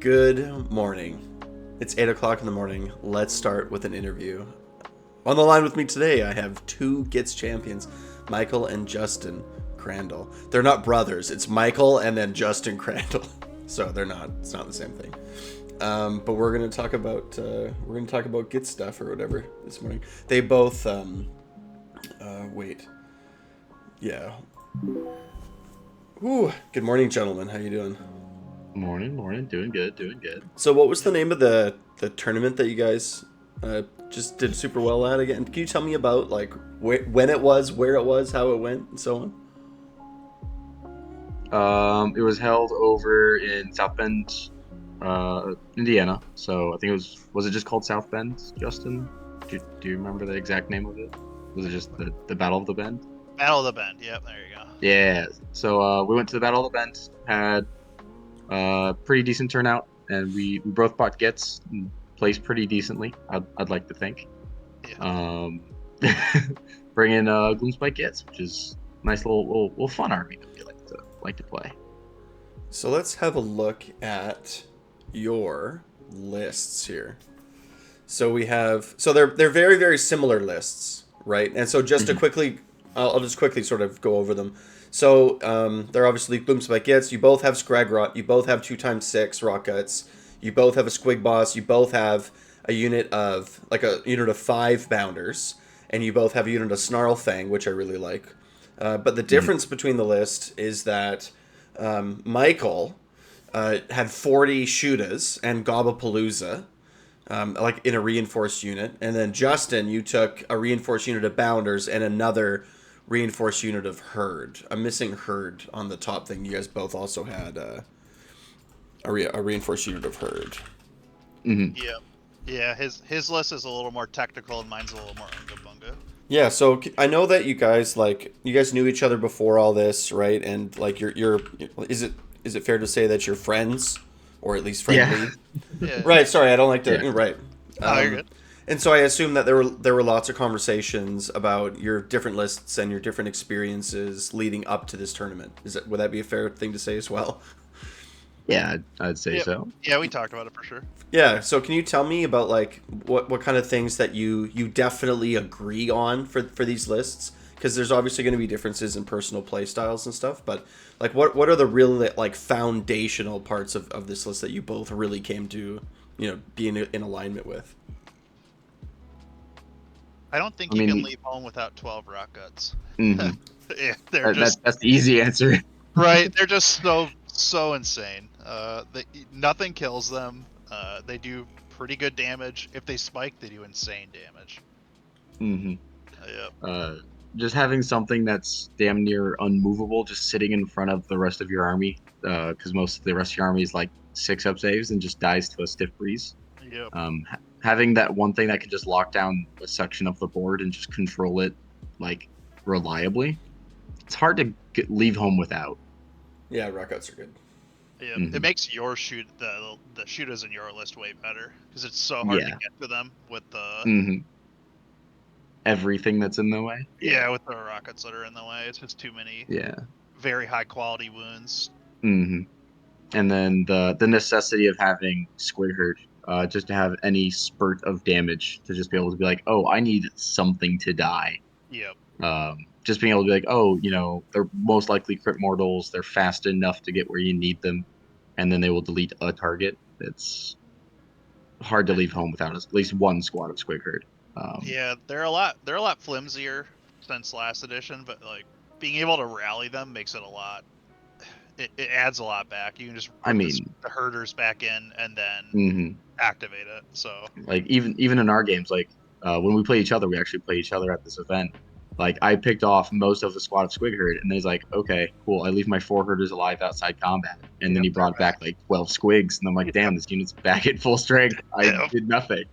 Good morning. It's 8 o'clock in the morning. Let's start with an interview. On the line with me today, I have two Gitz Champions, Michael and Justin Crandall. They're not brothers. It's Michael and then Justin Crandall. So they're not. It's not the same thing. But we're gonna talk about Gitz stuff or whatever this morning. They both wait. Yeah. Ooh. Good morning, gentlemen. How you doing? Morning. Doing good. So what was the name of the tournament that you guys just did super well at again? Can you tell me about like when it was, where it was, how it went, and so on? It was held over in South Bend, Indiana. So I think it was it just called South Bend, Justin? Do you remember the exact name of it? Was it just the Battle of the Bend? Battle of the Bend. Yep, there you go. Yeah. So we went to the Battle of the Bend, had pretty decent turnout, and we both bought Gitz and placed pretty decently. I'd like to think. Yeah. Bring in Gloomspike Gitz, which is a nice little fun army that we like to play. So let's have a look at your lists here. So we have they're very, very similar lists, right? And so just to quickly, I'll just quickly sort of go over them. So they're obviously Gloomspike Gitz. You both have Scragrot. You both have 2x6 Rock Guts. You both have a Squig Boss. You both have a unit of 5 Bounders, and you both have a unit of Snarlfang, which I really like. But the difference between the list is that Michael had 40 Shootas and Gobbapalooza, like in a reinforced unit, and then Justin, you took a reinforced unit of Bounders and another reinforced unit of Herd. I'm missing Herd on the top thing. You guys both also had a reinforced unit of Herd. Mm-hmm. Yeah. His list is a little more technical, and mine's a little more unga bunga. Yeah, so I know that you guys knew each other before all this, right? And like you're is it fair to say that you're friends, or at least friendly? Yeah. Right. Sorry, I don't like to. Yeah. Right. Oh, you're good. And so I assume that there were lots of conversations about your different lists and your different experiences leading up to this tournament. Would that be a fair thing to say as well? Yeah, I'd say so. Yeah, we talked about it for sure. Yeah. So can you tell me about like what kind of things that you definitely agree on for these lists? Because there's obviously going to be differences in personal play styles and stuff, but like what are the real like foundational parts of this list that you both really came to be in alignment with? I don't think you can leave home without 12 Rock Guts. Mm-hmm. Yeah, that's the easy answer. Right. They're just so insane. Nothing kills them. They do pretty good damage. If they spike, they do insane damage. Mm-hmm. Yep. Just having something that's damn near unmovable, just sitting in front of the rest of your army, because most of the rest of your army is like 6-up saves and just dies to a stiff breeze. Yep. Having that one thing that can just lock down a section of the board and just control it like reliably, it's hard to leave home without. Yeah, Rock Guts are good. Yeah, Mm-hmm. It makes your the shooters in your list way better because it's so hard to get to them with the everything that's in the way. Yeah, with the rockets that are in the way, it's just too many. Yeah. Very high quality wounds. Mm-hmm. And then the necessity of having Squig Herd, just to have any spurt of damage to just be able to be like, oh, I need something to die. Yep. Just being able to be like, oh, they're most likely crit mortals. They're fast enough to get where you need them, and then they will delete a target. It's hard to leave home without at least one squad of Squig Herd. Yeah, they're a lot flimsier since last edition, but like being able to rally them makes it a lot. It adds a lot back. You can just put the herders back in and then activate it. So like even in our games, like when we play each other, we actually play each other at this event. Like I picked off most of the squad of Squig Herd, and then he's like, okay, cool. I leave my 4 herders alive outside combat, and then he brought back like 12 squigs, and I'm like, damn, this unit's back at full strength. I did nothing.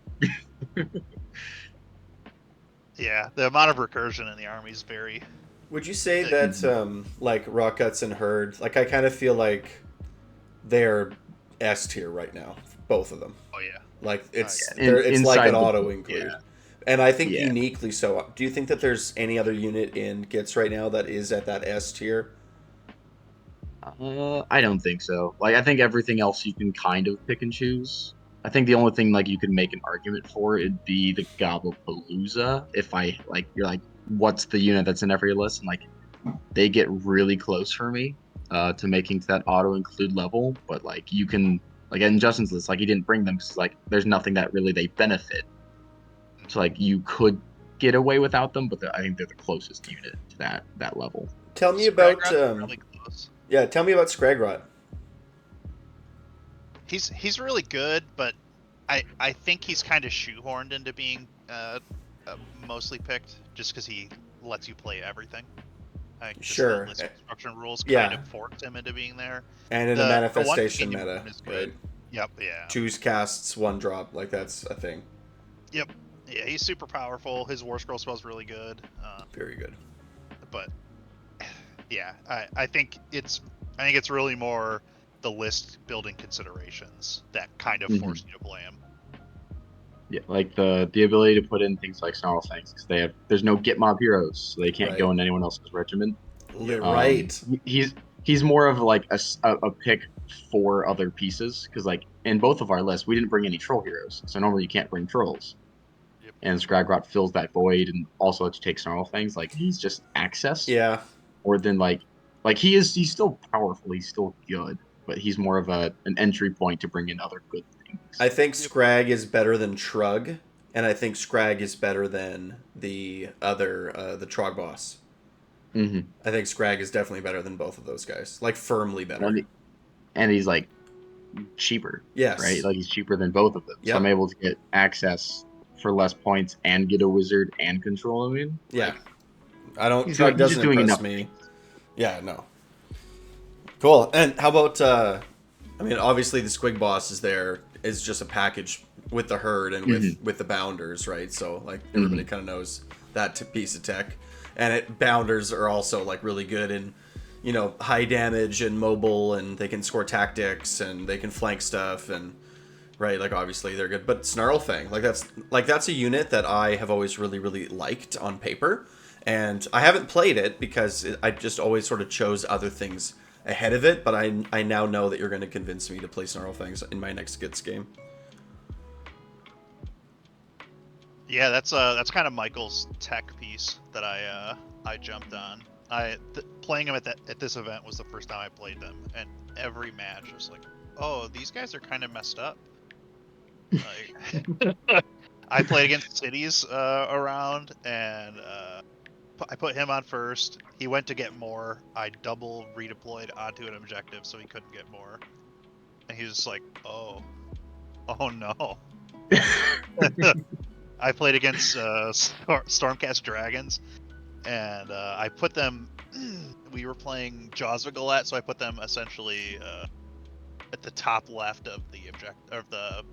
Yeah, the amount of recursion in the army is very. Would you say that like Rock Guts and Herd, like I kind of feel like they're S tier right now, both of them. Oh yeah. Like it's like an auto include. Yeah. And I think uniquely so. Do you think that there's any other unit in Gitz right now that is at that S tier? I don't think so. Like, I think everything else you can kind of pick and choose. I think the only thing like you could make an argument for it'd be the Gobbapalooza. If I like, you're like, what's the unit that's in every list? And like, they get really close for me to making to that auto include level. But like, you can like in Justin's list, like he didn't bring them because like there's nothing that really they benefit. So like you could get away without them, but I think they're the closest unit to that level. Tell me about Really close. yeah. Tell me about Scragrot. He's really good, but I think he's kind of shoehorned into being mostly picked just because he lets you play everything. I think Sure. The list construction rules Yeah. kind of forced him into being there. And in the manifestation one meta, is good. right? Yep. Yeah. Choose casts, one drop, like that's a thing. Yep. Yeah, he's super powerful. His War Scroll spell's really good. Very good. But yeah, I think it's really more the list building considerations that kind of force you to play him. Yeah, like the ability to put in things like Snarl Fangs because there's no Get Mob heroes, so they can't go in anyone else's regiment. Right. He's more of like a pick for other pieces because like in both of our lists we didn't bring any troll heroes, so normally you can't bring trolls. Yep. And Scragrot fills that void and also lets you take Snarl Fangs. Like he's just access. Yeah. More than like he's still powerful, he's still good, but he's more of an entry point to bring in other good things. I think Scrag is better than Trug, and I think Scrag is better than the other, the Trog boss. Mm-hmm. I think Scrag is definitely better than both of those guys. Like, firmly better. And he's, like, cheaper. Yes. Right? Like, he's cheaper than both of them. Yep. So I'm able to get access for less points and get a wizard and control him in. Yeah. Like, I don't... He's Trug doesn't doing impress enough me. Yeah, no. Cool. And how about... I mean, obviously the Squig boss is just a package with the herd and with the bounders, right? So like everybody kind of knows that piece of tech, and bounders are also like really good in, you know, high damage and mobile, and they can score tactics and they can flank stuff, and right, like obviously they're good. But Snarlfang, that's a unit that I have always really liked on paper, and I haven't played it because I just always sort of chose other things ahead of it, but I now know that you're going to convince me to play Snarlfangs in my next Gitz game. Yeah, that's kind of Michael's tech piece that I jumped on. Playing him at this event was the first time I played them, and every match was like, oh, these guys are kind of messed up. Like, I played against cities around, and I put him on first. He went to get more. I double redeployed onto an objective so he couldn't get more. And he was just like, oh no. I played against Stormcast Dragons, and I put them... we were playing Jaws of Galette, so I put them essentially at the top left of the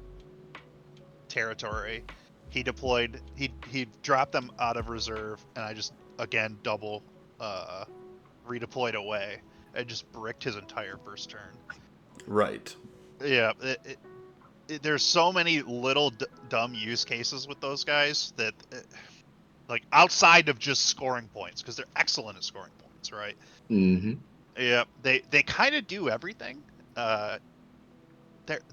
territory. He deployed... He dropped them out of reserve, and I just, again, double redeployed away. I just bricked his entire first turn. Right. Yeah, there's so many little dumb use cases with those guys that, like, outside of just scoring points, because they're excellent at scoring points, right? Mm-hmm. Yeah, they kind of do everything.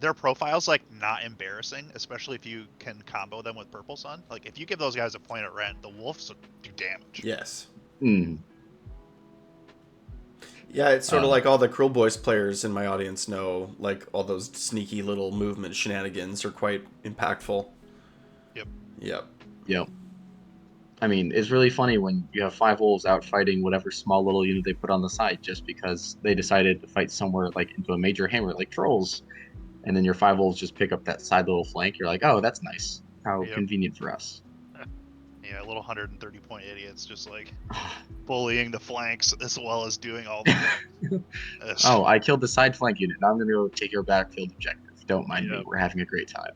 Their profile's like not embarrassing, especially if you can combo them with Purple Sun. Like, if you give those guys a point at rent, the wolves do damage. Yes. Mm. Yeah, it's sort of like all the Cruel Boys players in my audience know, like, all those sneaky little movement shenanigans are quite impactful. Yep. I mean, it's really funny when you have 5 wolves out fighting whatever small little unit they put on the side just because they decided to fight somewhere like into a major hammer like trolls, and then your 5 wolves just pick up that side little flank. You're like, oh, that's nice. How convenient for us. Yeah, little 130 point idiots just like bullying the flanks as well as doing all the things. Oh, I killed the side flank unit. Now I'm gonna go take your backfield objective. Don't mind me. We're having a great time.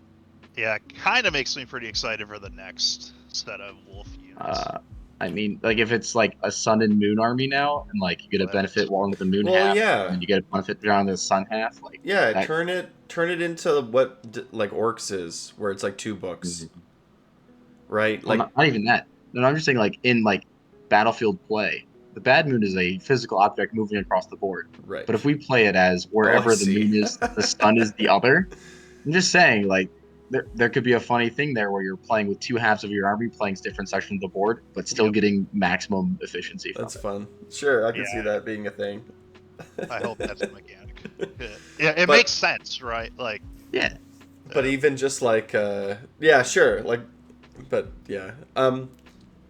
Yeah, kind of makes me pretty excited for the next set of wolf units. I mean, like if it's like a sun and moon army now, and like you get a benefit along with the moon half, and you get a benefit around the sun half. Like turn it into what like Orcs is, where it's like 2 books. Right, well, like not even that. No, I'm just saying like in like battlefield play, the bad moon is a physical object moving across the board. Right. But if we play it as wherever the moon is, the sun is the other. I'm just saying, like, there could be a funny thing there where you're playing with two halves of your army, playing different sections of the board, but still getting maximum efficiency from That's fun. Sure, I can see Yeah. that being a thing. I hope that's the mechanic. Yeah, it makes sense, right? Like, Yeah. But even just like, yeah, sure, like, but yeah.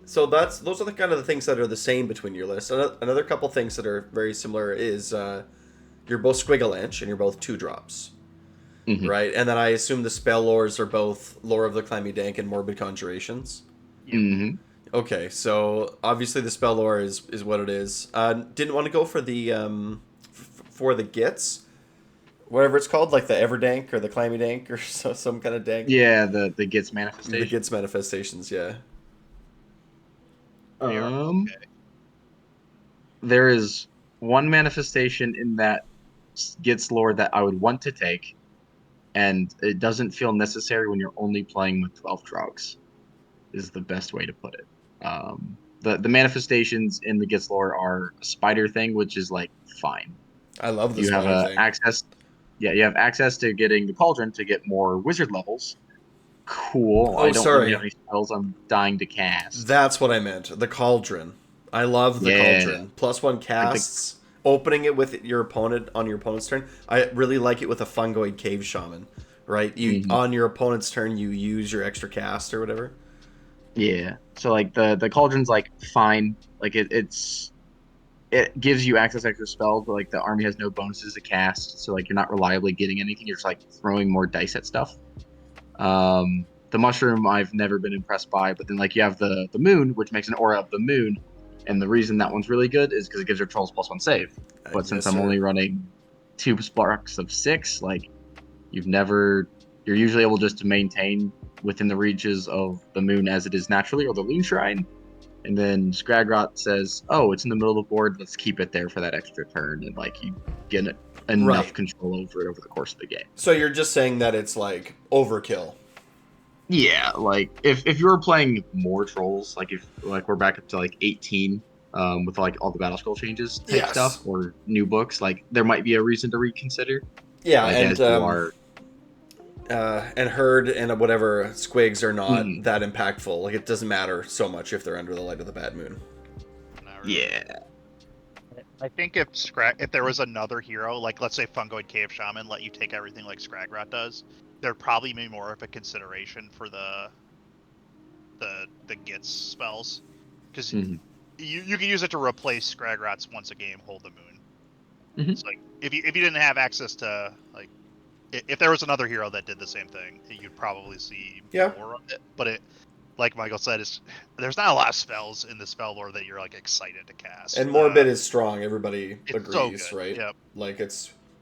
So those are the kind of the things that are the same between your lists. Another couple things that are very similar is you're both Squigalanche and you're both 2-drops. Mhm. Right? And then I assume the spell lores are both Lore of the Clammy Dank and Morbid Conjurations. Mm-hmm. Okay, so obviously the spell lore is what it is. Didn't want to go for the Gitz, whatever it's called, like the Everdank or the Clammy Dank or some kind of dank. Yeah, the Gitz manifestation. The Gitz manifestations, yeah. Okay. There is one manifestation in that Gitz lore that I would want to take, and it doesn't feel necessary when you're only playing with 12 drugs, is the best way to put it. The manifestations in the Gitz lore are a spider thing, which is like fine. I love the You have spider thing. access. Yeah, you have access to getting the cauldron to get more wizard levels. Cool. Oh, I don't sorry. really have any spells I'm dying to cast. That's what I meant. The Cauldron. I love the Cauldron. +1 casts. Opening it with your opponent on your opponent's turn. I really like it with a Fungoid Cave Shaman. Right? You on your opponent's turn, you use your extra cast or whatever. Yeah. So like the cauldron's like fine. Like it gives you access to extra spells, but like the army has no bonuses to cast, so like you're not reliably getting anything. You're just like throwing more dice at stuff. The mushroom I've never been impressed by, but then like you have the moon, which makes an aura of the moon, and the reason that one's really good is because it gives your trolls +1 save. But since I'm only running 2 sparks of 6, like you're usually able just to maintain within the reaches of the moon as it is naturally, or the loon shrine. And then Scragrot says, "Oh, it's in the middle of the board. Let's keep it there for that extra turn," and like you get enough control over it over the course of the game. So you're just saying that it's like overkill. Yeah, like if you were playing more trolls, like if like we're back up to like 18, with like all the battle scroll changes type stuff or new books, like there might be a reason to reconsider. Yeah, like, and as you are... and herd and whatever squigs are not that impactful. Like it doesn't matter so much if they're under the light of the bad moon. Really. Yeah. I think if there was another hero, like let's say Fungoid Cave Shaman, let you take everything like Scragrot does, there'd probably be more of a consideration for the Gitz spells, because you can use it to replace Scragrot's once a game hold the moon. It's like if you didn't have access to like if there was another hero that did the same thing, you'd probably see more of it. But it, like Michael said, there's not a lot of spells in the spell lore that you're like excited to cast. And Morbid is strong. Everybody agrees, so right? Yep. Like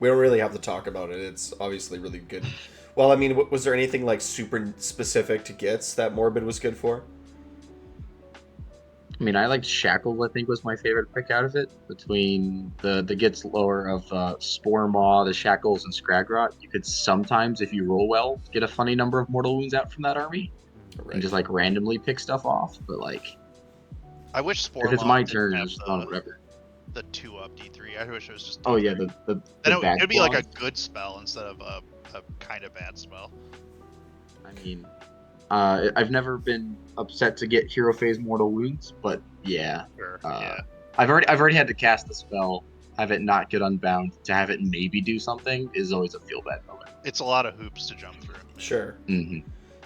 we don't really have to talk about it. It's obviously really good. Well, I mean, was there anything like super specific to Gitz that Morbid was good for? I mean, I liked Shackle, I think, was my favorite pick out of it. Between the Gitz lore of Spore Maw, the Shackles, and Scragrot, you could sometimes, if you roll well, get a funny number of mortal wounds out from that army. And just, like, randomly pick stuff off. But, like, I wish Spore if it's Maw my turn, it's just on whatever. The 2-up D3. I wish it was just D3. Oh, yeah, the it'd be like a good spell instead of a kind of bad spell. I mean... I've never been upset to get Hero Phase Mortal Wounds, but yeah. Sure, I've already had to cast the spell, have it not get unbound, to have it maybe do something is always a feel bad moment. It's a lot of hoops to jump through. Sure.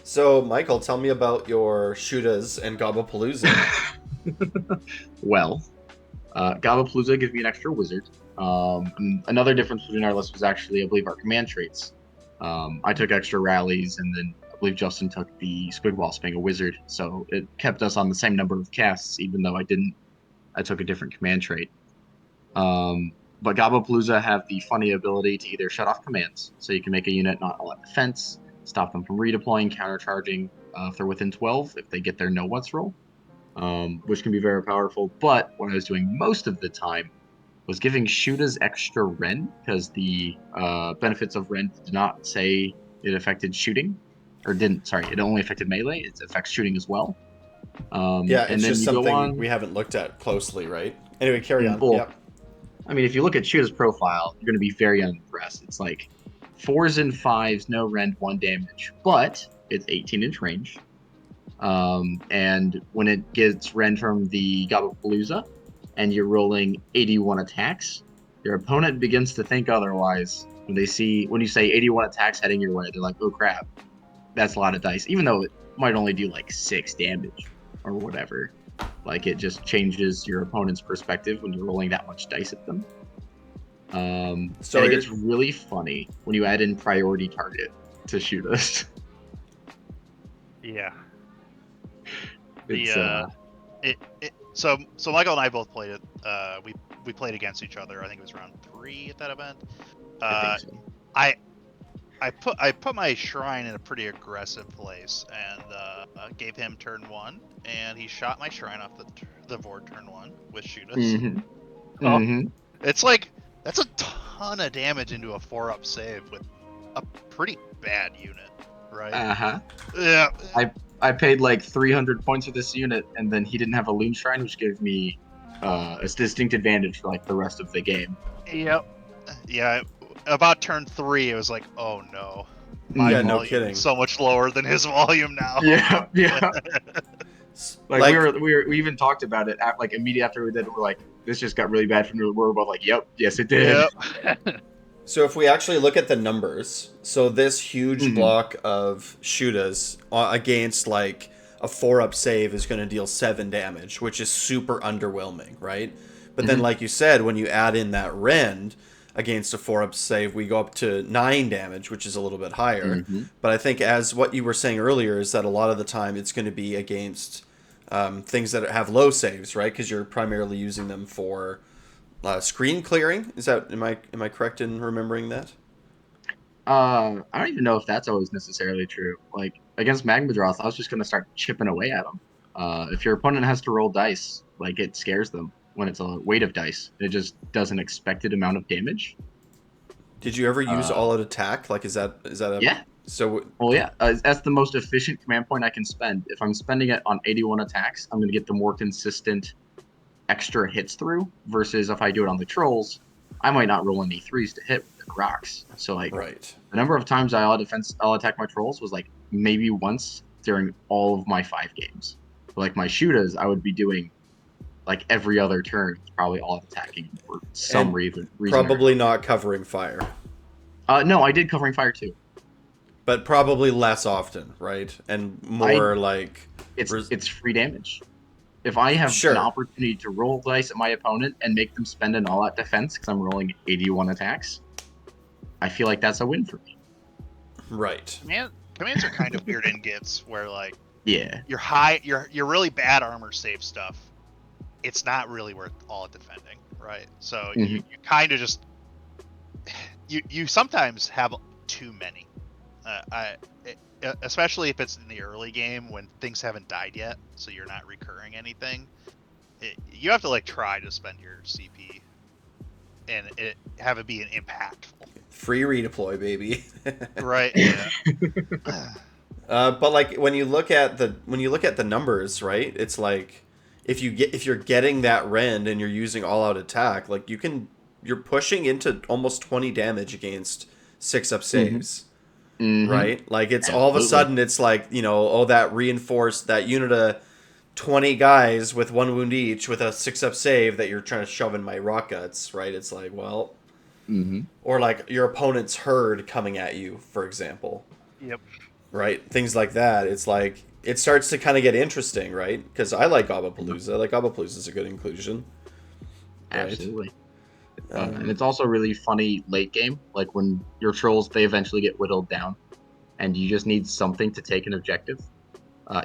So, Michael, tell me about your Shootas and Gobbapalooza. Well, Gobbapalooza gives me an extra wizard. Another difference between our list was actually, I believe, our command traits. I took extra rallies, and then I believe Justin took the Squig Wasp being a wizard, so it kept us on the same number of casts, even though I took a different command trait. But Gobbapalooza have the funny ability to either shut off commands, so you can make a unit not all at defense, stop them from redeploying, countercharging if they're within 12, if they get their no-what's roll, which can be very powerful. But what I was doing most of the time was giving Shootas extra Rend, because the benefits of Rend did not say it affected shooting. It only affected melee. It affects shooting as well. Yeah, it's and then just you go something on... we haven't looked at closely, right? Anyway, carry on. Well, Yep. I mean, if you look at Shoota's profile, you're going to be very unimpressed. It's like 4s and 5s, no rend, 1 damage, but it's 18-inch range. And when it gets rend from the Gobbapalooza, and you're rolling 81 attacks, your opponent begins to think otherwise. When you say 81 attacks heading your way, they're like, oh crap, that's a lot of dice. Even though it might only do like 6 damage or whatever. Like, it just changes your opponent's perspective when you're rolling that much dice at them. So it gets really funny when you add in priority target to shoot us. Yeah. So Michael and I both played it. We played against each other. I think it was round 3 at that event. I think so. I put my shrine in a pretty aggressive place and gave him turn 1, and he shot my shrine off the board turn 1 with Shoota. Mm-hmm. It's like that's a ton of damage into a 4-up save with a pretty bad unit, right? Uh-huh. Yeah. I paid like 300 points for this unit, and then he didn't have a Loon Shrine, which gave me a distinct advantage for like the rest of the game. Yep. Yeah. About turn 3, it was like, oh no. My no volume kidding. is so much lower than his volume now. Yeah. Like we even talked about it like immediately after we did it. We're like, this just got really bad for me. We're both like, yep, yes it did. Yep. So if we actually look at the numbers, so this huge block of Shootas against like a 4-up save is going to deal 7 damage, which is super underwhelming, right? But then, like you said, when you add in that rend against a 4-up save, we go up to 9 damage, which is a little bit higher. But I think, as what you were saying earlier, is that a lot of the time it's going to be against things that have low saves, right? Because you're primarily using them for screen clearing. Is that am I correct in remembering that? I don't even know if that's always necessarily true. Like against Magmadroth, I was just gonna start chipping away at them. If your opponent has to roll dice, like it scares them when it's a weight of dice. It just does an expected amount of damage. Did you ever use all out attack? Like, is that a yeah? So well, yeah, that's the most efficient command point I can spend. If I'm spending it on 81 attacks, I'm gonna get the more consistent extra hits through. Versus if I do it on the trolls, I might not roll any 3s to hit with the rocks. So like, right. The number of times I'll attack my trolls was like maybe once during all of my 5 games. But like my Shootas, I would be doing like every other turn, probably all attacking for some reason. Probably not covering fire. No, I did covering fire too. But probably less often, right? And more like it's free damage. If I have an opportunity to roll dice at my opponent and make them spend an all-out defense because I'm rolling 81 attacks, I feel like that's a win for me. Right. Commands are kind of weird in Gitz, where like you're really bad armor save stuff. It's not really worth all defending, right? So you kind of just you sometimes have too many. Especially if it's in the early game when things haven't died yet, so you're not recurring anything. You have to like try to spend your CP and have it be an impactful. Free redeploy, baby. Right. Yeah. But like when you look at the numbers, right? It's like if you're getting that rend and you're using all out attack, like you're pushing into almost 20 damage against 6-up saves. Right? Like it's all of a sudden it's like, that unit of 20 guys with 1 wound each with a 6-up save that you're trying to shove in my rock guts, right? It's like, well, or like your opponent's herd coming at you, for example. Yep. Right? Things like that. It's like it starts to kind of get interesting, right? Because I like Gobbapalooza. Like Gobbapalooza is a good inclusion. Right? Absolutely. And it's also really funny late game, like when your trolls, they eventually get whittled down and you just need something to take an objective.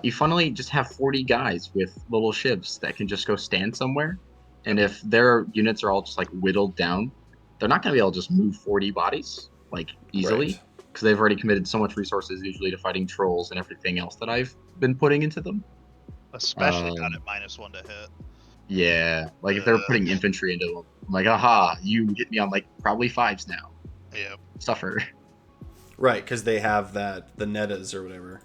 You funnily just have 40 guys with little shivs that can just go stand somewhere. And if their units are all just like whittled down, they're not going to be able to just move 40 bodies like easily because they've already committed so much resources usually to fighting trolls and everything else that I've been putting into them. Especially not at -1 to hit. Yeah, like if they're putting infantry into them, I'm like, aha, you hit me on like probably 5s now. Yeah. Suffer. Right, because they have the nettas or whatever.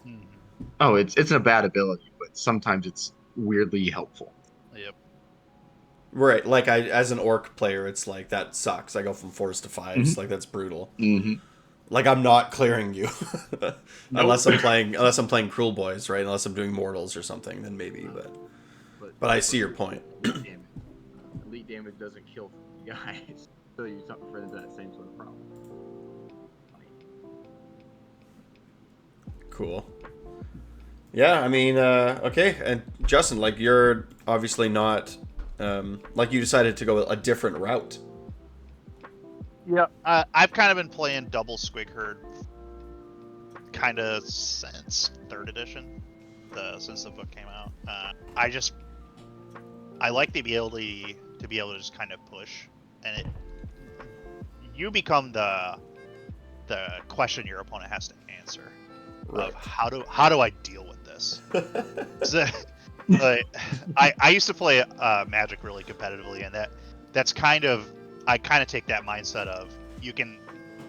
Oh, it's a bad ability, but sometimes it's weirdly helpful. Yep. Right, like as an orc player, it's like that sucks. I go from 4s to 5s, like that's brutal. Mm-hmm. Like I'm not clearing you, Nope. unless I'm playing Cruel Boys, right? Unless I'm doing Mortals or something, then maybe. But I see your point. Elite damage doesn't kill you guys, so you don't run into that same sort of problem. Cool. Yeah, I mean, okay, and Justin, like you're obviously not, like you decided to go a different route. Yeah, I've kind of been playing double Squig Herd kind of since 3rd edition, since the book came out. I like the ability to be able to just kind of push, and you become the question your opponent has to answer. Right. Of how do I deal with this? So, like, I used to play Magic really competitively, and that's kind of I kind of take that mindset of you can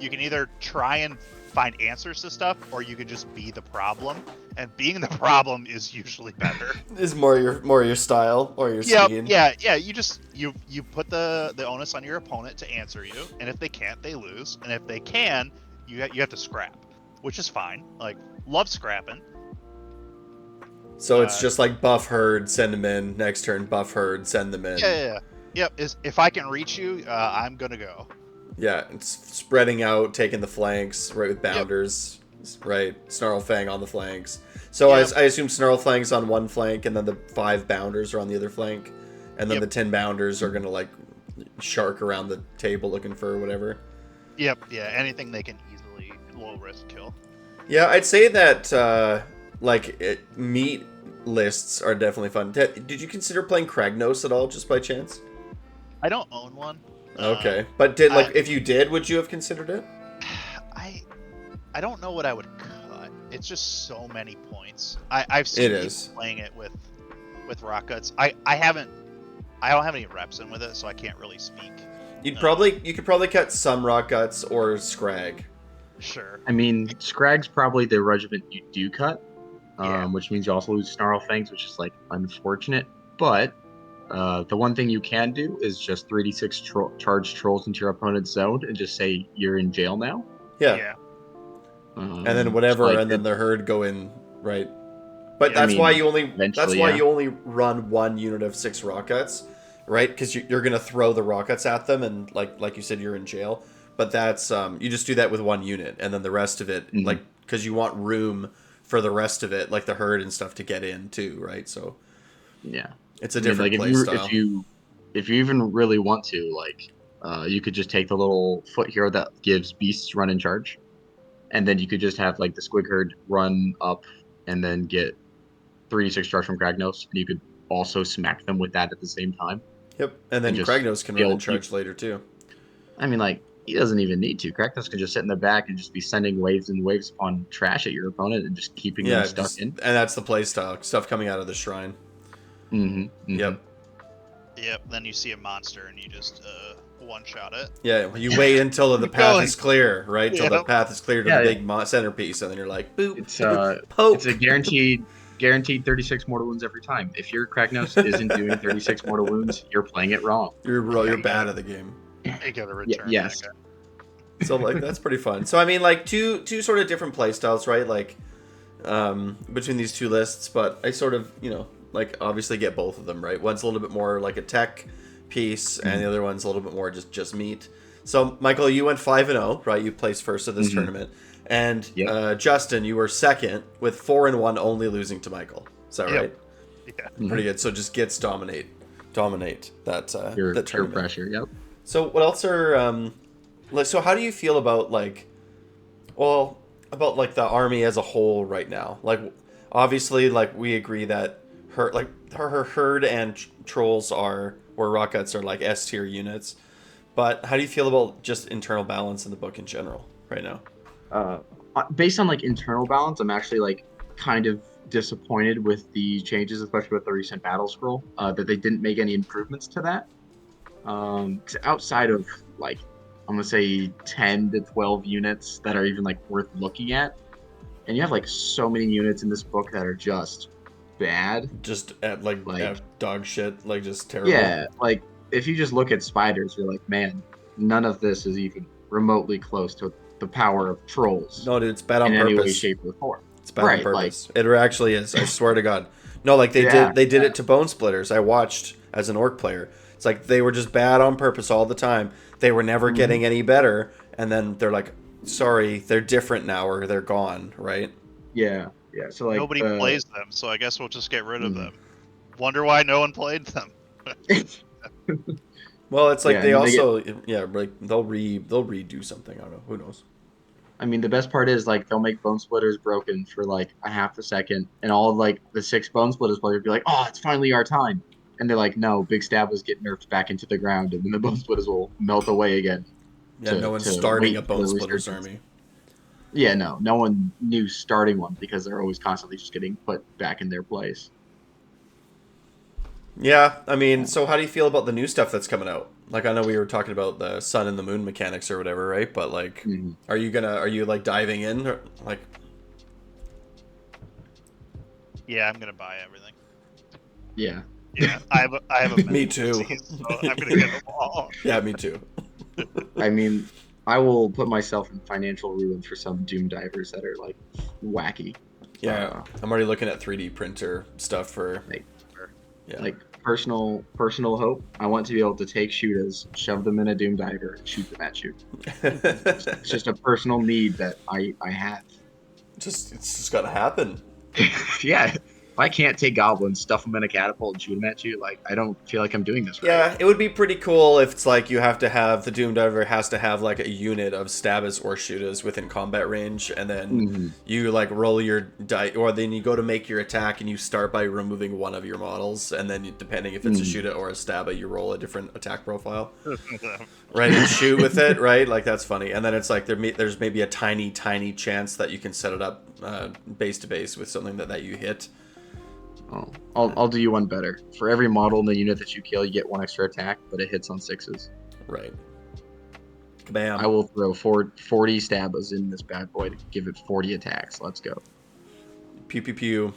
either try and find answers to stuff, or you can just be the problem, and being the problem is usually better. Is more your style or your speed. Yeah. You put the onus on your opponent to answer you, and if they can't, they lose, and if they can, you have to scrap, which is fine. Like, love scrapping. So it's just like buff herd, send them in. Next turn, buff herd, send them in. Yeah. Yep. If I can reach you, I'm gonna go. Yeah, it's spreading out, taking the flanks, right, with bounders, right? Snarlfang on the flanks. So I assume Snarlfang's on one flank, and then the 5 bounders are on the other flank, and then the 10 bounders are gonna like shark around the table looking for whatever. Yep. Yeah. Anything they can easily low risk kill. Yeah, I'd say that meat lists are definitely fun. Did you consider playing Kragnos at all, just by chance? I don't own one. Okay, but if you did, would you have considered it? I don't know what I would cut. It's just so many points. I've seen people playing it with rock cuts. I don't have any reps in with it, so I can't really speak. You could probably cut some rock guts or Scrag. Sure. I mean, Scrag's probably the regiment you do cut, which means you also lose Snarlfangs, which is like unfortunate. But the one thing you can do is just 3d6 charge trolls into your opponent's zone and just say you're in jail now. Yeah. And then whatever, and then the herd go in, right? But that's why you only run one unit of 6 rockets, right? Because you're gonna throw the rockets at them, and like you said, you're in jail. But that's you just do that with one unit, and then the rest of it, like, because you want room for the rest of it, like the herd and stuff, to get in too, right? So yeah, it's a different play style. If you even really want to, like, you could just take the little foot hero that gives beasts run and charge, and then you could just have like the Squig Herd run up and then get 3d6 charge from Kragnos, and you could also smack them with that at the same time. Yep, and then Kragnos can run and charge later too. I mean, like, he doesn't even need to. Kragnos can just sit in the back and just be sending waves and waves upon trash at your opponent and just keeping them stuck in. And that's the playstyle. Stuff coming out of the shrine. Yep. Then you see a monster and you just one-shot it. Yeah, you wait until the path is clear, right? Until the path is clear to the big centerpiece, and then you're like, boop. It's a guaranteed 36 mortal wounds every time. If your Kragnos isn't doing 36 mortal wounds, you're playing it wrong. You're bad at the game. You gotta return. Yes. So like that's pretty fun. So I mean, like two sort of different play styles, right? Like between these two lists, but I sort of, like, obviously get both of them, right? One's a little bit more like a tech piece, and the other one's a little bit more just meat. So Michael, you went 5-0, right? You placed first of this tournament, and Justin, you were second with 4-1, only losing to Michael. Is that right? Yeah. Pretty good. So just Gitz dominate that that Peer tournament. Pressure. Yep. So what else are so how do you feel about about the army as a whole right now? Like, obviously, like, we agree that her herd and trolls or rockets are like S tier units, but how do you feel about just internal balance in the book in general right now? Based on like internal balance, I'm actually like kind of disappointed with the changes, especially with the recent battle scroll, that they didn't make any improvements to that. 'Cause outside of, like, I'm gonna say 10 to 12 units that are even like worth looking at, and you have like so many units in this book that are just bad, just at dog shit, like just terrible. Yeah, like if you just look at spiders, you're like, man, none of this is even remotely close to the power of trolls No, dude, it's bad on in purpose. any way, shape, or form. It's bad on purpose. It actually is. I swear to God. No, like they did it to Bone Splitters. I watched as an orc player. It's like they were just bad on purpose all the time. They were never getting any better, and then they're like, sorry, they're different now, or they're gone, right? Yeah. So like nobody plays them, so I guess we'll just get rid of them. Wonder why no one played them. Well, it's like they also like they'll redo something. I don't know. Who knows? I mean, the best part is like they'll make Bone Splitters broken for like a half a second, and all of like the 6 Bone Splitters players be like, "Oh, it's finally our time," and they're like, "No, Big Stab was getting nerfed back into the ground, and then the Bone Splitters will melt away again." Yeah, no one's starting a Bone Splitters army. Yeah, no one knew starting one because they're always constantly just getting put back in their place. Yeah, I mean, so how do you feel about the new stuff that's coming out? Like, I know we were talking about the sun and the moon mechanics or whatever, right? But like, are you like diving in, or like? Yeah, I'm gonna buy everything. Yeah. Yeah, I have a Me too. So I'm gonna get them all. Yeah, me too. I mean, I will put myself in financial ruin for some Doom divers that are like wacky. Yeah, I'm already looking at 3D printer stuff for like personal hope. I want to be able to take Shootas, shove them in a Doom diver, and shoot them at you. It's just a personal need that I have. It's just gotta happen. Yeah. If I can't take goblins, stuff them in a catapult, and shoot them at you, like, I don't feel like I'm doing this right. Yeah, it would be pretty cool if it's like you have to have, the Doom Diver has to have like a unit of Stabbas or Shootas within combat range, and then you like roll your die, or then you go to make your attack and you start by removing one of your models, and then depending if it's a Shoota or a Stabba, you roll a different attack profile. Right, and shoot with it, right? Like, that's funny. And then it's like there's maybe a tiny chance that you can set it up base to base with something that you hit. Oh, I'll do you one better. For every model in the unit that you kill, you get 1 extra attack, but it hits on 6s. Right. Kabam. I will throw 40 Stabbas in this bad boy to give it 40 attacks. Let's go. Pew pew pew.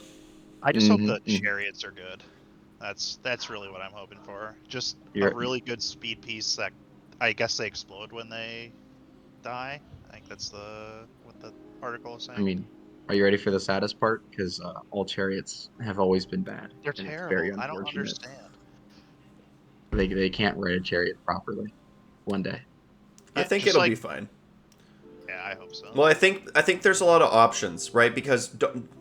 I just hope the chariots are good. That's really what I'm hoping for. Just a really good speed piece that I guess they explode when they die. I think that's what the article is saying. I mean, are you ready for the saddest part? Because all chariots have always been bad. They're terrible. Very I don't understand. They can't ride a chariot properly. One day. I think it'll be fine. Yeah, I hope so. Well, I think there's a lot of options, right? Because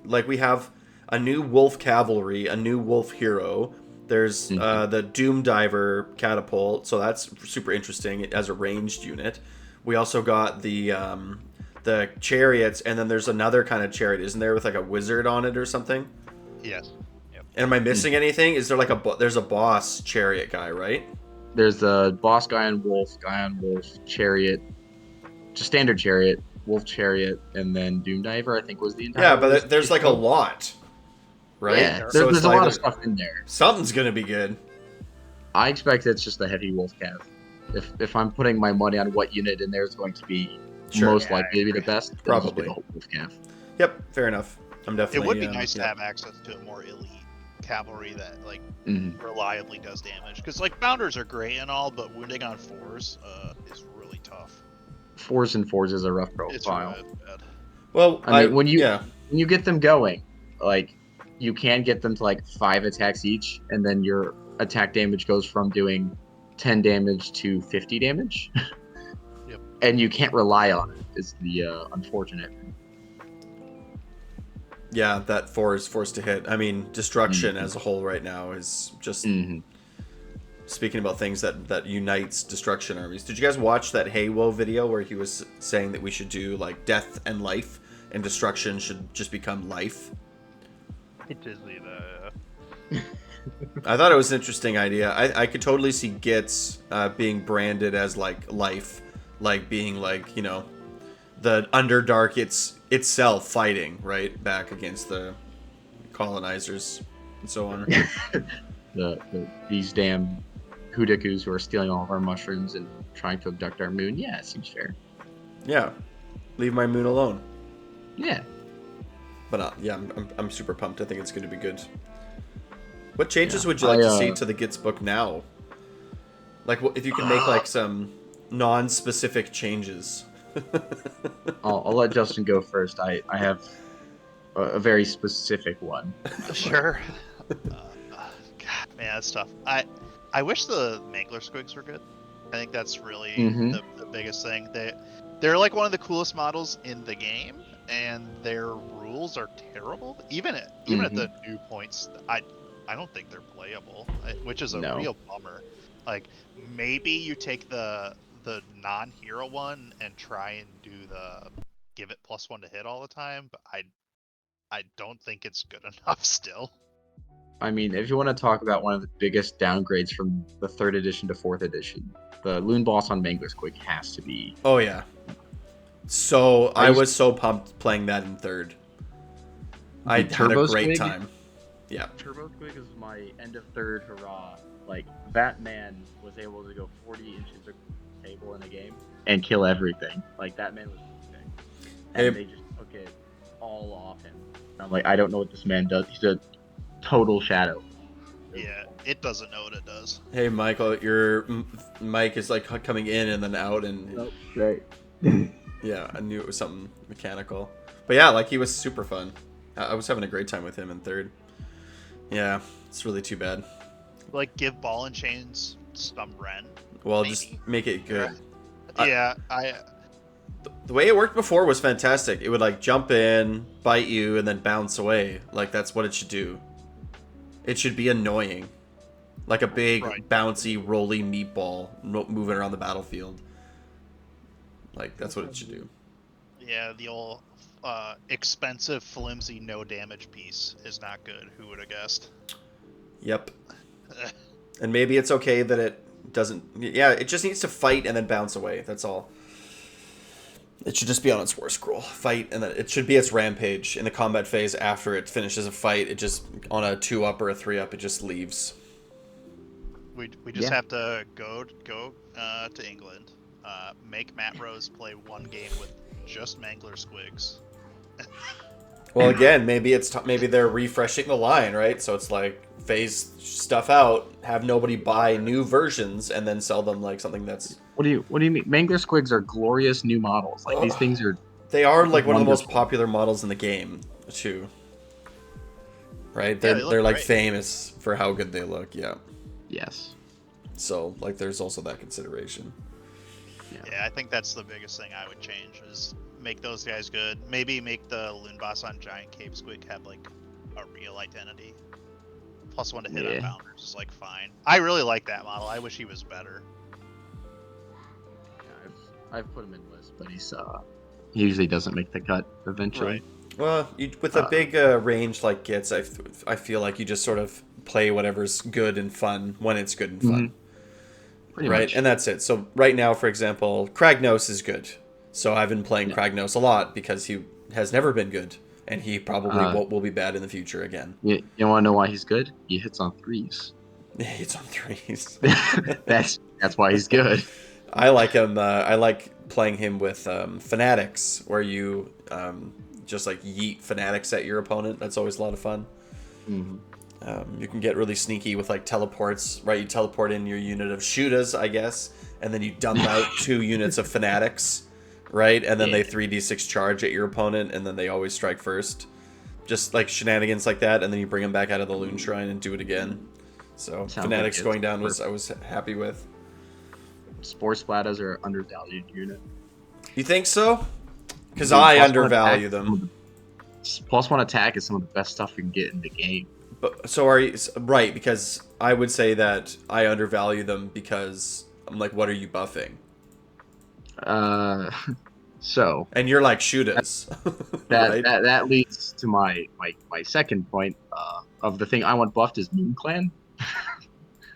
like we have a new wolf cavalry, a new wolf hero. There's the Doom Diver catapult, so that's super interesting as a ranged unit. We also got the chariots, and then there's another kind of chariot, isn't there, with like a wizard on it or something? Yes. Yep. And am I missing anything? Is there like there's a boss chariot guy, right? There's the boss guy on wolf, chariot, just standard chariot, wolf chariot, and then Doom Diver, I think, was the entire. Yeah, but there's like a lot, right? Yeah, so there's a lot of stuff in there. Something's gonna be good. I expect it's just the heavy wolf cav. If I'm putting my money on what unit in there is going to be most likely to be the best, probably the whole wolf cav. Yep, fair enough. I'm definitely. It would be nice to have access to a more elite cavalry that like reliably does damage, because like bounders are great and all, but wounding on 4s is really tough. 4s and 4s is a rough profile. It's really bad. Well, I mean, when you get them going, like, you can get them to like 5 attacks each, and then your attack damage goes from doing 10 damage to 50 damage. Yep. And you can't rely on it. Is the unfortunate. Yeah, that 4 is forced to hit. I mean, destruction as a whole right now is just speaking about things that unites destruction armies. Did you guys watch that Haywo video where he was saying that we should do like death and life, and destruction should just become life? It is I thought it was an interesting idea. I could totally see Gitz being branded as like life, like being like, you know, the Underdark itself fighting right back against the colonizers and so on. These damn Hudakus who are stealing all of our mushrooms and trying to abduct our moon. Yeah, it seems fair. Yeah, leave my moon alone. Yeah. But yeah, I'm super pumped. I think it's going to be good. What changes would you like to see to the Gitz book now? Like, if you could make like some non-specific changes. I'll let Justin go first. I have a very specific one. Sure. God, man, that's tough. I wish the Mangler Squigs were good. I think that's really the biggest thing. They're like one of the coolest models in the game, and their rules are terrible. Even at the new points, I don't think they're playable, which is a real bummer. Like, maybe you take the non-hero one and try and do the give it +1 to hit all the time, but I don't think it's good enough still. I mean, if you want to talk about one of the biggest downgrades from the 3rd edition to 4th edition, the Loon Boss on Mangler Squig has to be. Oh yeah. So I was so pumped playing that in 3rd. I had a great time. Yeah. Turbo Squig is my end of 3rd hurrah. Like, that man was able to go 40 inches across the table in a game and kill everything. Like, that man was amazing. And they just took it all off him. I'm like, I don't know what this man does. He's a total shadow. Yeah, it doesn't know what it does. Hey, Michael, your mic is like coming in and then out, and nope, right. Yeah, I knew it was something mechanical. But yeah, like, he was super fun. I was having a great time with him in 3rd. Yeah, it's really too bad. Like, give Ball and Chains some Ren. Well, maybe. Just make it good. Yeah, The way it worked before was fantastic. It would like jump in, bite you, and then bounce away. Like, that's what it should do. It should be annoying. Like a big, bouncy, rolly meatball moving around the battlefield. Like, that's what it should do. Yeah, the old expensive, flimsy, no damage piece is not good. Who would have guessed? Yep. And maybe it's okay that it doesn't... Yeah, it just needs to fight and then bounce away. That's all. It should just be on its war scroll. Fight, and then it should be its rampage. In the combat phase, after it finishes a fight, it just, on a 2-up or a 3-up, it just leaves. We just have to go to England, make Matt Rose play one game with just Mangler Squigs. Well, again, maybe maybe they're refreshing the line, right? So it's like, phase stuff out, have nobody buy new versions, and then sell them like something that's... What do you mean? Mangler Squigs are glorious new models. Like, these things are... They are like one of the most popular models in the game, too. Right? They're like famous for how good they look, yeah. Yes. So, like, there's also that consideration. Yeah, I think that's the biggest thing I would change, is make those guys good. Maybe make the Loon Boss on Giant Cape Squig have like a real identity. +1 to hit on bounders is like fine. I really like that model. I wish he was better. Yeah, I've put him in list, but he usually doesn't make the cut eventually. Right. Well, with a big range like Gitz, I feel like you just sort of play whatever's good and fun when it's good and fun. Pretty right? much. And that's it. So right now, for example, Kragnos is good. So I've been playing Kragnos a lot because he has never been good. And he probably will be bad in the future again. You want to know why he's good? He hits on 3s. He hits on 3s. That's why he's good. I like him. I like playing him with Fanatics, where you just like yeet Fanatics at your opponent. That's always a lot of fun. You can get really sneaky with like teleports, right? You teleport in your unit of Shootas, I guess, and then you dump out 2 units of Fanatics. Right, and then they 3d6 charge at your opponent, and then they always strike first. Just like shenanigans like that, and then you bring them back out of the Loon Shrine and do it again. So Fanatics going down I was happy with. Spore Splattas are an undervalued unit. You think so? Because I undervalue them. +1 attack is some of the best stuff you can get in the game. But so are you right? Because I would say that I undervalue them because I'm like, what are you buffing? So and you're like Shootas. Right? that leads to my second point of the thing I want buffed is Moon Clan.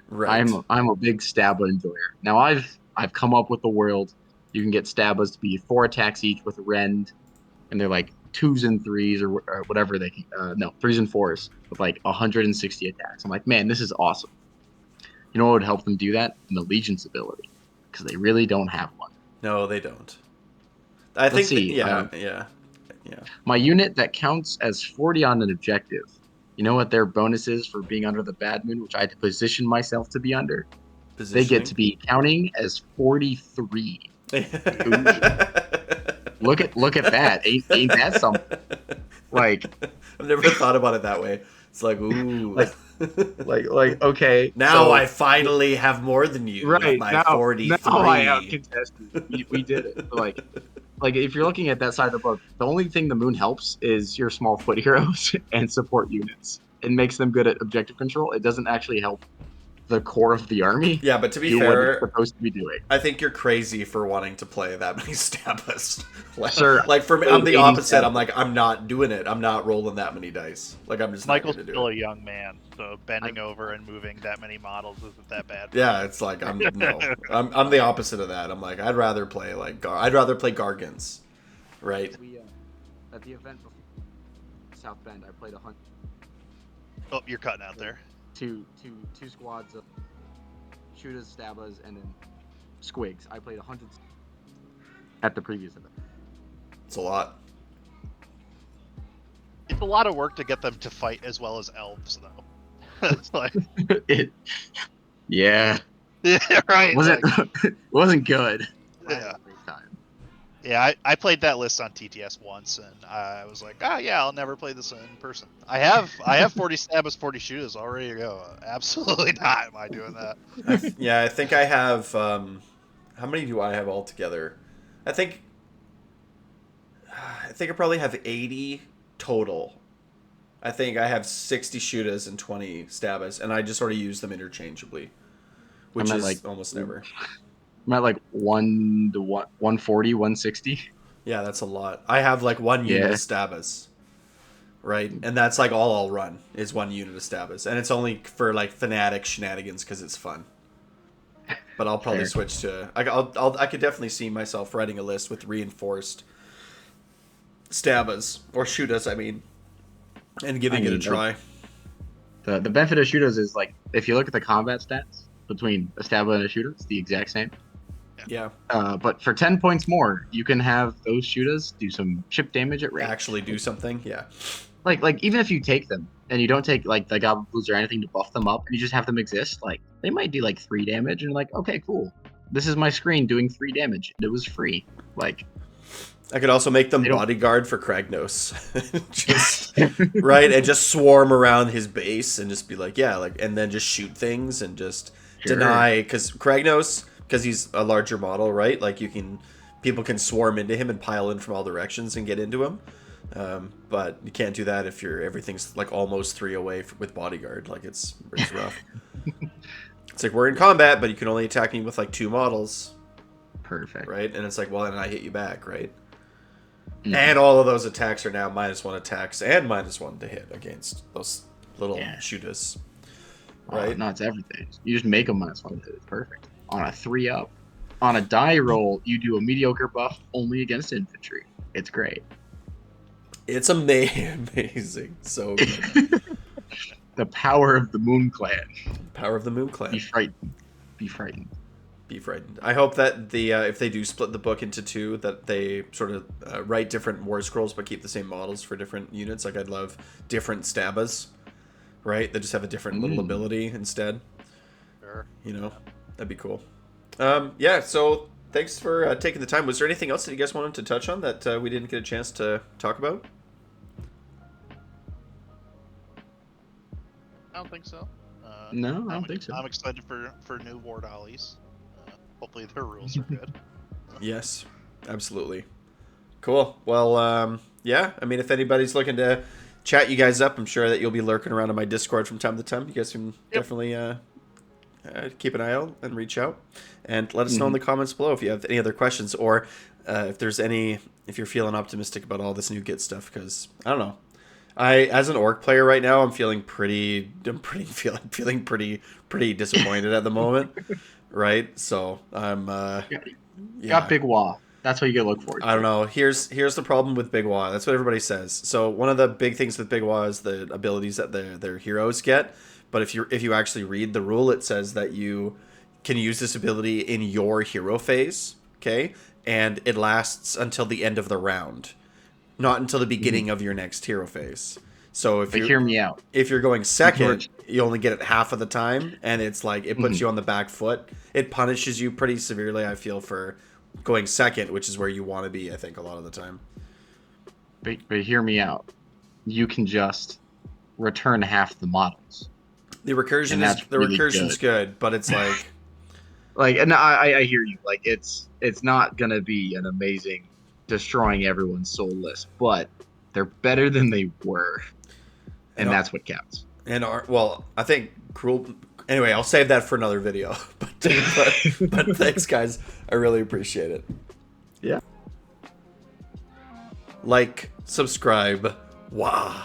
Right. I'm a big Stabba enjoyer. Now I've come up with the world. You can get Stabbas to be 4 attacks each with Rend, and they're like 2s and 3s or whatever they can. No, 3s and 4s with like 160 attacks. I'm like, man, this is awesome. You know what would help them do that? An Allegiance ability, because they really don't have one. No, they don't. I think. Yeah. My unit that counts as 40 on an objective. You know what their bonus is for being under the Bad Moon, which I had to position myself to be under? they get to be counting as 43. Look at that. Ain't that something? Like, I've never thought about it that way. It's like, ooh. like okay. Now so, I finally have more than you. right With my now, 43. now I outcontested. We did it. Like if you're looking at that side of the book, the only thing the moon helps is your small foot heroes and support units. It makes them good at objective control. It doesn't actually help the core of the army. Yeah, but to be do what fair, it's supposed to be doing. I think you're crazy for wanting to play that many Stabas. Sir, like for me, I'm the opposite. Stabas. I'm like, I'm not doing it. I'm not rolling that many dice. Like I'm just Michael's not gonna do still it. a young man, so bending over and moving that many models isn't that bad. Yeah, it's like I'm the opposite of that. I'm like I'd rather play Gargants, right? We at the event before South Bend, I played 100. Oh, you're cutting out there. Two squads of Shooters, Stabas, and then Squigs. I played 100 at the previous event. It's a lot. It's a lot of work to get them to fight as well as elves, though. It's like, yeah, right. Wasn't good. Yeah. Yeah, I played that list on TTS once, and I was like, yeah, I'll never play this in person. I have 40 Stabas, 40 Shooters all ready to go. Absolutely not am I doing that. I think I have. How many do I have altogether? I think I probably have 80 total. I think I have 60 Shooters and 20 Stabas, and I just sort of use them interchangeably, which is like almost never. I'm at like 140, 160. Yeah, that's a lot. I have like one unit of Stabas, right? And that's like all I'll run is one unit of Stabas, and it's only for like fanatic shenanigans because it's fun. But I'll probably switch to. I could definitely see myself writing a list with reinforced Stabas or Shooters, I mean, and giving it a try. The benefit of Shooters is like if you look at the combat stats between a Staba and a Shooter, it's the exact same. Yeah. But for 10 points more, you can have those Shooters do some chip damage at range. Actually do something, yeah. Like even if you take them and you don't take like the Gobbapalooza or anything to buff them up, and you just have them exist, like they might do like 3 damage, and like okay, cool. This is my screen doing 3 damage. It was free. Like I could also make them bodyguard for Kragnos, just right, and just swarm around his base and just be like, and then just shoot things and just deny because Kragnos. Because he's a larger model, right? Like people can swarm into him and pile in from all directions and get into him. But you can't do that if everything's like almost 3 away with bodyguard. Like it's rough. It's like we're in combat, but you can only attack me with like 2 models. Perfect. Right? And it's like, well, then I hit you back, right? Mm-hmm. And all of those attacks are now -1 attacks and -1 to hit against those little shooters. Right? No, it's everything. You just make them -1 to hit. It's perfect. On a 3-up. On a die roll, you do a mediocre buff only against infantry. It's great. It's amazing. So good. The power of the Moon Clan. Power of the Moon Clan. Be frightened. Be frightened. Be frightened. I hope that if they do split the book into 2, that they sort of write different war scrolls but keep the same models for different units. Like I'd love different Stabas, right? They just have a different little ability instead. Sure. You know? That'd be cool. So thanks for taking the time. Was there anything else that you guys wanted to touch on that we didn't get a chance to talk about? I don't think so. No, I don't think so. I'm excited for new War Dollies. Hopefully their rules are good. Yes, absolutely. Cool. Well, I mean, if anybody's looking to chat you guys up, I'm sure that you'll be lurking around on my Discord from time to time. You guys can definitely keep an eye out and reach out and let us know in the comments below if you have any other questions or if you're feeling optimistic about all this new Git stuff, because I don't know. As an orc player right now, I'm feeling pretty disappointed at the moment, right? So I'm got Big Wah. That's what you gotta look for. I don't know. Here's the problem with Big Wah. That's what everybody says. So one of the big things with Big Wah is the abilities that their heroes get. But if you actually read the rule, it says that you can use this ability in your hero phase, okay? And it lasts until the end of the round, not until the beginning of your next hero phase. So if But you hear me out. if you're going second, you only get it half of the time, and it's like it puts you on the back foot. It punishes you pretty severely, I feel, for going second, which is where you want to be, I think, a lot of the time. But hear me out. You can just return half the models. The recursion's good, but it's like and I hear you. Like it's not gonna be an amazing destroying everyone's soul list, but they're better than they were, and that's what counts. And I think cruel. Anyway, I'll save that for another video. but thanks, guys. I really appreciate it. Yeah. Like, subscribe. Wow.